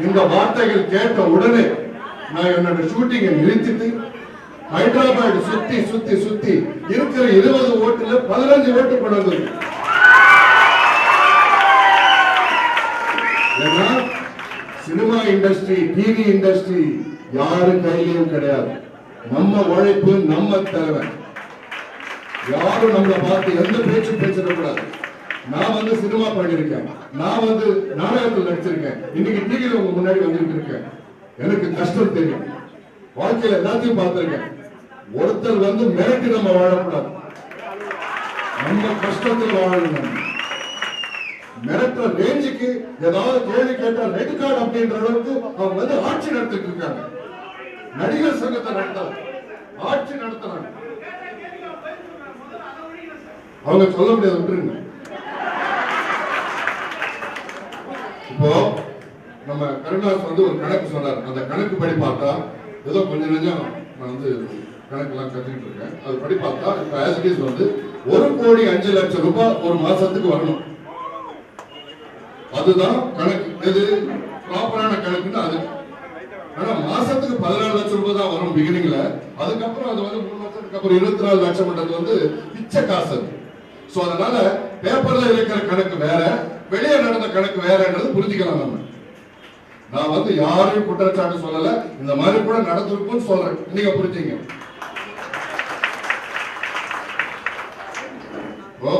இந்த வார்த்தைகள் கேட்ட உடனே நான் என்னோட ஷூட்டிங்கை நிறுத்திட்டு ஹைதராபாத் சுத்தி சுத்தி சுத்தி இருக்கிற 20 ஓட்டுல 15 ஓட்டு கொண்டு வந்தது. ஏன்னா சினிமா இண்டஸ்ட்ரி, டிவி இண்டஸ்ட்ரி யாரு கையிலையும் கிடையாது. நம்ம உழைப்பு, நம்ம தேவை. யாரும் நம்மளை பார்த்து எந்த பேச்சும் பேசிடக்கூடாது. நான் வந்து சினிமா பண்ணிருக்கேன், நான் வந்து நாடகத்தில் நடிச்சிருக்கேன், இன்னைக்கு டிவியில உங்க முன்னாடி வந்துட்டு இருக்கேன். எனக்கு கஷ்டம் தெரியும், வாழ்க்கையில எல்லாத்தையும் பார்த்திருக்கேன். ஒருத்தர் வந்து மிரட்டி நம்ம வாழக்கூடாது, நம்ம கஷ்டத்தில் வாழணும். மிரட்டுற ரேஞ்சுக்கு ஏதாவது கேள்வி கேட்டா ரெட் கார்டு அப்படின்ற அளவுக்கு அவங்க வந்து ஆட்சி நடத்திட்டு இருக்காங்க. நடிகர் சங்கத்தை நடத்தல, ஆட்சி நடத்துறாங்க. அவங்க சொல்ல முடியாது, விட்டுருங்க. இப்போ நம்ம கருணாஸ் வந்து ஒரு கணக்கு சொன்னார். அந்த கணக்கு படி பார்த்தா ஏதோ கொஞ்சம் கொஞ்சம் நான் வந்து கணக்கெல்லாம் கத்துக்கிட்டு இருக்கேன். அது படி பார்த்தா இப்ப ஆஸ் இட் இஸ் வந்து 1,05,00,000 ரூபாய் ஒரு மாசத்துக்கு வரணும். அதுதான் கணக்கு. எது ப்ராப்பரான கணக்குன்னு அது. ஆனா மாசத்துக்கு 14 லட்சம் ரூபாய் தான் வரும் பிகினிங்ல. அதுக்கப்புறம் அது வந்து 3 லட்சத்துக்கு அப்புறம் 24 லட்சம் வந்து பிச்சை காசு. சோ அதனால பேப்பர்ல இருக்கிற கணக்கு வேற, வெளியே நடந்த கணக்கு வேறன்றது புரிஞ்சுக்கலாம் நம்ம. நான் வந்து யாரையும் குற்றச்சாட்டு சொல்லல, இந்த மாதிரி கூட நடந்திருக்கும்னு சொல்றேன். நீங்க புரிஞ்சுங்க. ஓ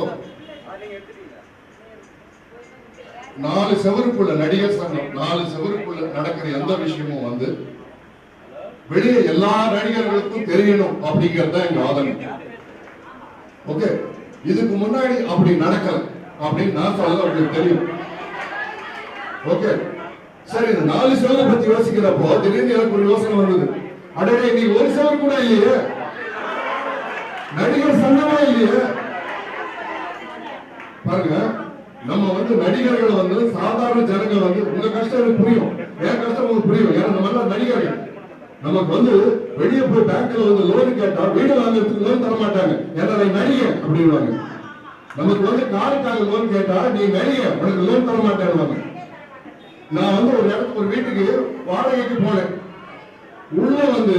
4 செவருக்குள்ள நடிகர் சங்கம், 4 செவருக்குள்ள நடக்கிற எந்த விஷயமும் வந்து வெளியே எல்லா நடிகர்களுக்கும் தெரியணும் அப்படிங்கறத எங்க ஆதங்கம். ஓகே, இதுக்கு முன்னாடி அப்படி நடக்கல அப்படின்னு நான் சொல்ல உங்களுக்கு தெரியும். ஓகே சரி, இந்த 4 செவரை பத்தி யோசிக்கிறப்போ திடீர்னு எனக்கு ஒரு யோசனை வந்தது. அடடே, நீ ஒரு செவர் கூட இல்லையே, நடிகர் சங்கமா இல்லையே. பாருங்க, நம்ம வந்து நடிகர்கள் வந்து சாதாரண ஜனங்கள் வந்து உங்க கஷ்டம் எனக்கு புரியும், என் கஷ்டம் உங்களுக்கு புரியும். ஏன்னா நம்ம எல்லாம் நடிகர்கள். நமக்கு வந்து வெளியே போய் பேங்க்ல வந்து லோன் கேட்டா வீடு வாங்குறதுக்கு லோன் தர மாட்டாங்க, ஏன்னா நீ நடிகை அப்படின்வாங்க. நமக்கு வந்து காருக்காக லோன் கேட்டா நீ நடிகை, உனக்கு லோன் தர மாட்டேன்னு. நான் வந்து ஒரு இடத்துக்கு ஒரு வீட்டுக்கு வாடகைக்கு போனேன். உள்ள வந்து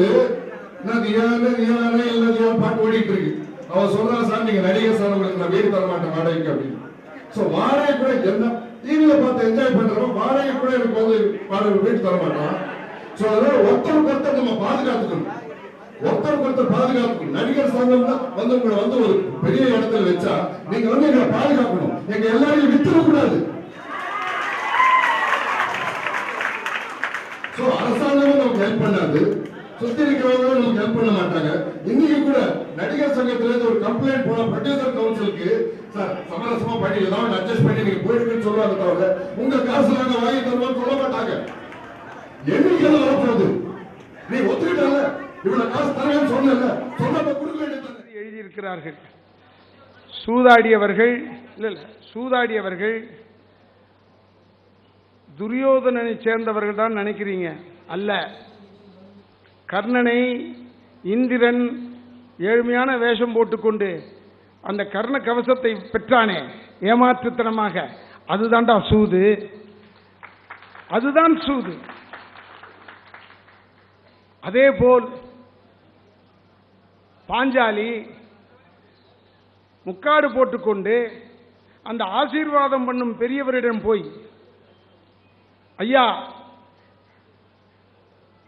பாட்டு ஓடிட்டு இருக்கு. அவன் சொல்றா, சார் நீங்க நடிகர் சார், உங்களுக்கு நான் வீடு தர மாட்டேன் வாடகைக்கு அப்படின்னு. சோ வாடகை கூட என்ன டிவியில பார்த்து என்ஜாய் பண்றோம், வாடகை கூட எனக்கு வந்து வாடகை வீட்டு தர மாட்டான். சோ அதனால ஒருத்தருக்கு ஒருத்தர் நம்ம பாதுகாத்துக்கணும், ஒருத்தருக்கு ஒருத்தர் பாதுகாக்கணும். நடிகர் சங்கம் தான் வந்து உங்களை வந்து ஒரு பெரிய இடத்துல வச்சா நீங்க வந்து எங்களை பாதுகாக்கணும், எங்க எல்லாரையும் வித்துடக்கூடாது. அரசாங்கமும் நமக்கு ஹெல்ப் பண்ணாது, சுத்தி இருக்கிறவங்களும் நமக்கு ஹெல்ப் பண்ண மாட்டாங்க. இன்னைக்கு கூட நடிகர் சங்கத்துல இருந்து ஒரு கம்ப்ளைண்ட் போன ப்ரொடியூசர் கவுன்சிலுக்கு, சார் சமரசமா பண்ணி ஏதாவது அட்ஜஸ்ட் பண்ணி நீங்க போயிடுங்கன்னு சொல்லுவாங்க தவிர உங்க காசு நாங்க வாங்கி தருவோம்னு சொல்ல மாட்டாங்க. எண்ணிக்கையில வரப்போகுது, நீ ஒத்துக்கிட்டல இவ்வளவு காசு தரேன்னு சொன்ன சொன்னப்ப கொடுக்க வேண்டியது எழுதியிருக்கிறார்கள். சூதாடியவர்கள் சூதாடியவர்கள் துரியோதனனை சேர்ந்தவர்கள் தான் நினைக்கிறீங்க, அல்ல. கர்ணனை இந்திரன் ஏழ்மையான வேஷம் போட்டுக்கொண்டு அந்த கர்ண கவசத்தை பெற்றானே ஏமாற்றுத்தனமாக, அதுதான்டா சூது, அதுதான் சூது. அதே போல் பாஞ்சாலி முக்காடு போட்டுக்கொண்டு அந்த ஆசீர்வாதம் பண்ணும் பெரியவரிடம் போய், ஐயா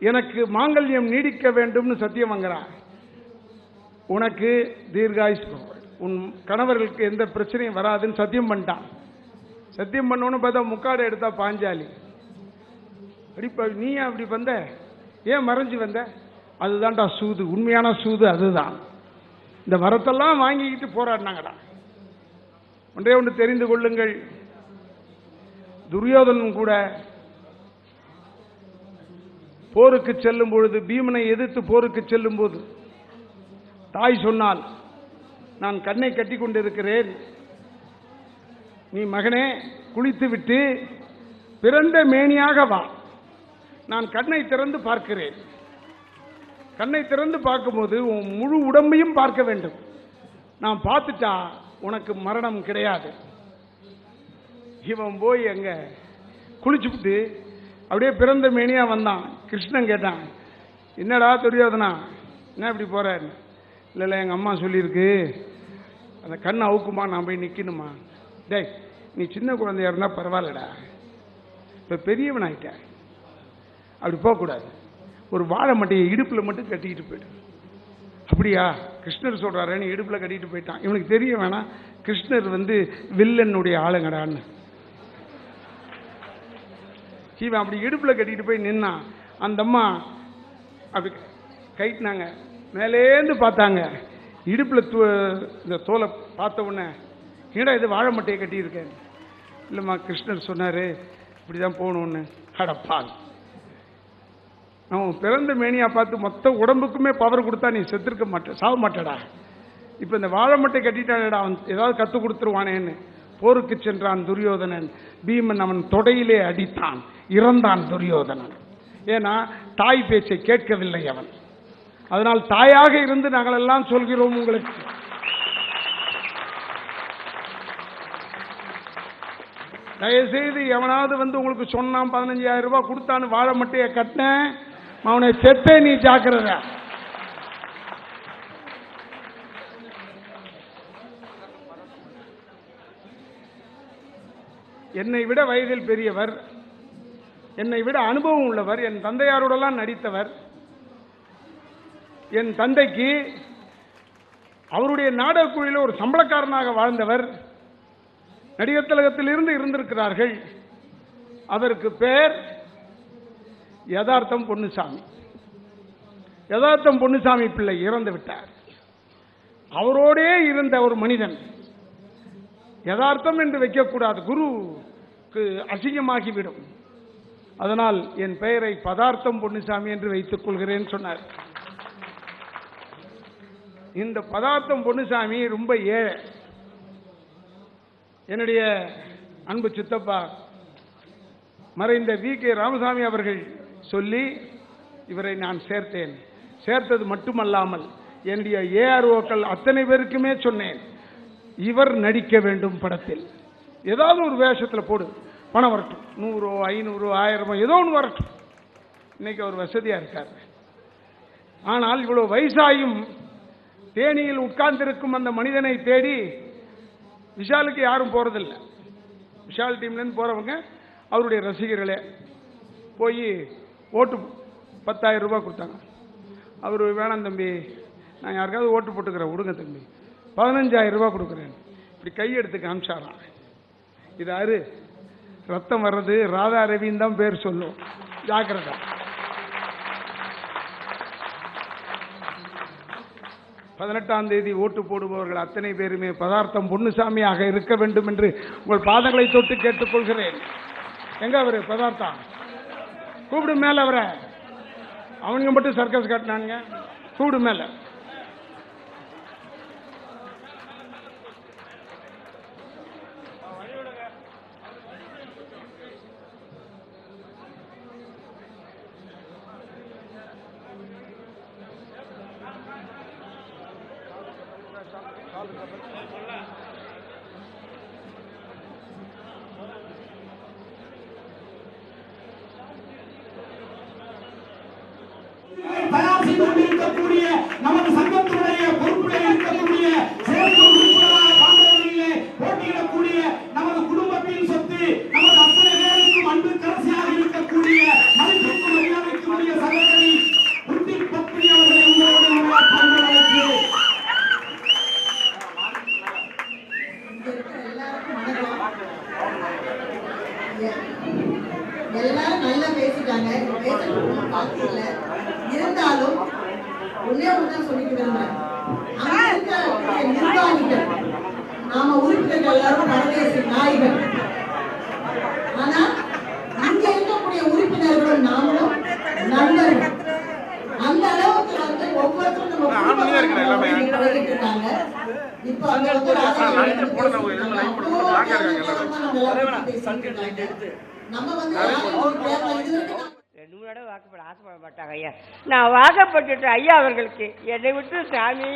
எனக்கு மாங்கல்யம் நீடிக்க வேண்டும் சத்தியம் வாங்குறான், உனக்கு தீர்காயுஸ், உன் கணவர்களுக்கு எந்த பிரச்சனையும் வராதுன்னு சத்தியம் பண்ணிட்டான். சத்தியம் பண்ணோன்னு பார்த்தா முக்காடு எடுத்தா பாஞ்சாலி. அடிப்பா, நீ அப்படி வந்த, ஏன் மறைஞ்சு வந்த? அதுதான்டா சூது, உண்மையான சூது அதுதான். இந்த வரத்தெல்லாம் வாங்கிக்கிட்டு போராடினாங்கடா. ஒன்றே ஒன்று தெரிந்து கொள்ளுங்கள், துரியோதனன் கூட போருக்கு செல்லும் பொழுது, பீமனை எதிர்த்து போருக்கு செல்லும் போது தாய் சொன்னால், நான் கண்ணை கட்டி கொண்டிருக்கிறேன், நீ மகனே குளித்து விட்டு பிறந்த மேனியாக வா, நான் கண்ணை திறந்து பார்க்கிறேன். கண்ணை திறந்து பார்க்கும்போது உன் முழு உடம்பையும் பார்க்க வேண்டும், நான் பார்த்துட்டா உனக்கு மரணம் கிடையாது. இவன் போய் அங்க குளிச்சுட்டு அப்படியே பிறந்த மேனியா வந்தான். கிருஷ்ணன் கேட்டான், என்னடா துரியோதனா, என்ன இப்படி போற? இல்லை இல்லை, எங்கள் அம்மா சொல்லியிருக்கு அந்த கண்ணை அவுக்குமா, நான் போய் நிற்கணுமா. டேய், நீ சின்ன குழந்தையா இருந்தால் பரவாயில்லடா, இப்போ பெரியவன் ஆகிட்ட, அப்படி போகக்கூடாது. ஒரு வாழை மட்டையை இடுப்பில் மட்டும் கட்டிக்கிட்டு போயிடு. அப்படியா, கிருஷ்ணர் சொல்கிறாருன்னு இடுப்பில் கட்டிட்டு போயிட்டான். இவனுக்கு தெரிய வேணாம், கிருஷ்ணர் வில்லனுடைய ஆளுங்கடான்னு. இவன் அப்படி இடுப்பில் கட்டிட்டு போய் நின்னான். அந்த அம்மா அப்படி கைட்டினாங்க, மேலேந்து பார்த்தாங்க. இடுப்பில் இந்த தோலை பார்த்த உடனே, ஏடா இது வாழை மட்டையை கட்டியிருக்கேன். இல்லைம்மா, கிருஷ்ணர் சொன்னார் இப்படி தான் போகணுன்னு. அடப்பால், அவன் பிறந்த மேனியா பார்த்து மொத்த உடம்புக்குமே பவர் கொடுத்தா நீ செத்துருக்க மாட்ட, சாக மாட்டடா. இப்போ இந்த வாழை மட்டை கட்டிட்டானடா, அவன் ஏதாவது கற்றுக் கொடுத்துருவானேன்னு போருக்கு சென்றான் துரியோதனன். பீமன் அவன் தொடையிலே அடித்தான், இறந்தான் துரியோதனன். ஏன்னா தாய் பேச்சை கேட்கவில்லை அவன். அதனால் தாயாக இருந்து நாங்கள் எல்லாம் சொல்கிறோம் உங்களுக்கு. தயவுசெய்து எவனாவது உங்களுக்கு சொன்னான் 15,000 ரூபாய் கொடுத்தான்னு வாழை மட்டையை கட்டினேன், அவனை செத்தே நீ ஜாக்கிரதை. என்னை விட வயதில் பெரியவர், என்னை விட அனுபவம் உள்ளவர், என் தந்தையாரோடெல்லாம் நடித்தவர். என் தந்தைக்கு அவருடைய நாடகக்குழுவில் ஒரு சம்பளக்காரனாக வாழ்ந்தவர். நடிகர் திலகத்தில் இருந்திருக்கிறார்கள். அதற்கு பேர் யதார்த்தம் பொன்னுசாமி. யதார்த்தம் பொன்னுசாமி பிள்ளை இறந்து விட்டார். அவரோடே இருந்த ஒரு மனிதன், யதார்த்தம் என்று வைக்கக்கூடாது, குருக்கு அசிங்கமாகிவிடும், அதனால் என் பெயரை பதார்த்தம் பொன்னுசாமி என்று வைத்துக் கொள்கிறேன் சொன்னார். இந்த பதார்த்தம் பொன்னுசாமி ரொம்ப ஏழை. என்னுடைய அன்பு சித்தப்பா மறைந்த வி.கே. ராமசாமி அவர்கள் சொல்லி இவரை நான் சேர்த்தேன். சேர்த்தது மட்டுமல்லாமல் என்னுடைய ஏஆர்ஓக்கள் அத்தனை பேருக்குமே சொன்னேன், இவர் நடிக்க வேண்டும் படத்தில். ஏதாவது ஒரு வேஷத்தில் போடு, பணம் வரட்டும், 100, 500, 1000 ஏதோ ஒன்று வரட்டும். இன்னைக்கு அவர் வசதியா இருக்கார். ஆனால் இவ்வளவு வயசாயும் தேனியில் உட்கார்ந்திருக்கும் அந்த மனிதனை தேடி விஷாலுக்கு யாரும் போறதில்லை. விஷால் டீம்லேருந்து போறவங்க அவருடைய ரசிகர்களே போய் ஓட்டு 10,000 ரூபாய் கொடுத்தாங்க. அவர், வேணாம் தம்பி, நான் யாருக்காவது ஓட்டு போட்டுக்கிறேன், விடுங்க தம்பி, 15,000 ரூபாய் கொடுக்குறேன். இப்படி கையெடுத்து காமிச்சாராம். இது யாரு? ரத்தம் வர்றது ராதா ரவின்னு தான் பேர் சொல்லும், ஜாக்கிரதா. பதினெட்டாம் தேதி ஓட்டு போடுபவர்கள் அத்தனை பேருமே பதார்த்தம் பொன்னுசாமியாக இருக்க வேண்டும் என்று உங்கள் பாதங்களை தொட்டு கேட்டுக்கொள்கிறேன். எங்க அவரு பதார்த்தம்? கூப்பிடு மேல அவரை. அவனுங்க மட்டும் சர்க்கஸ் காட்டினானுங்க, கூப்பிடு மேல. தயார் செய்து கொண்டிருக்கக்கூடிய நமது சங்கத்தினுடைய பொறுப்பில் இருக்கக்கூடிய சிறப்பு உறுப்பினராக பாண்டவர்களிலே போட்டியிடக்கூடிய நமது குடும்பத்தின் சொத்து, நமது அத்தனை பேருக்கும் அன்பு கரசியாக இருக்கக்கூடிய மதிப்புக்கு மரியாதைக்குரிய சகோதரி குட்டி பத்மினி அவர்களை உங்களோடு பாண்டவர்களுக்கு எல்லாரும் நல்லா பேசிட்டாங்க, பேசல. இருந்தாலும் ஒன்னே ஒன்றுதான் சொல்லிட்டு விரும்புறேன். அங்க இருக்கக்கூடிய நிர்வாகிகள், நாம உறுப்பினர்கள் எல்லாரும் பரதேசி நாய்கள். ஆனா இங்க இருக்கக்கூடிய உறுப்பினர்களும் நாமளும் நண்பர்கள். அந்த அளவுக்கு ஒவ்வொருத்தரும் நம்ம பழகிட்டு இருக்காங்க. இப்ப அங்க நம்ம வாக்கப்பட ஆசைப்பட மாட்டாங்க ஐயா. நான் வாக்கப்பட்டு ஐயா அவர்களுக்கு என்னை விட்டு சாமி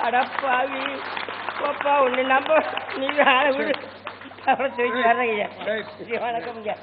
அடப்பாவி பாப்பா ஒண்ணு நம்ப நீ விடு அவரை சொல்லி வர்றேன் ஐயா. வணக்கம் ஐயா.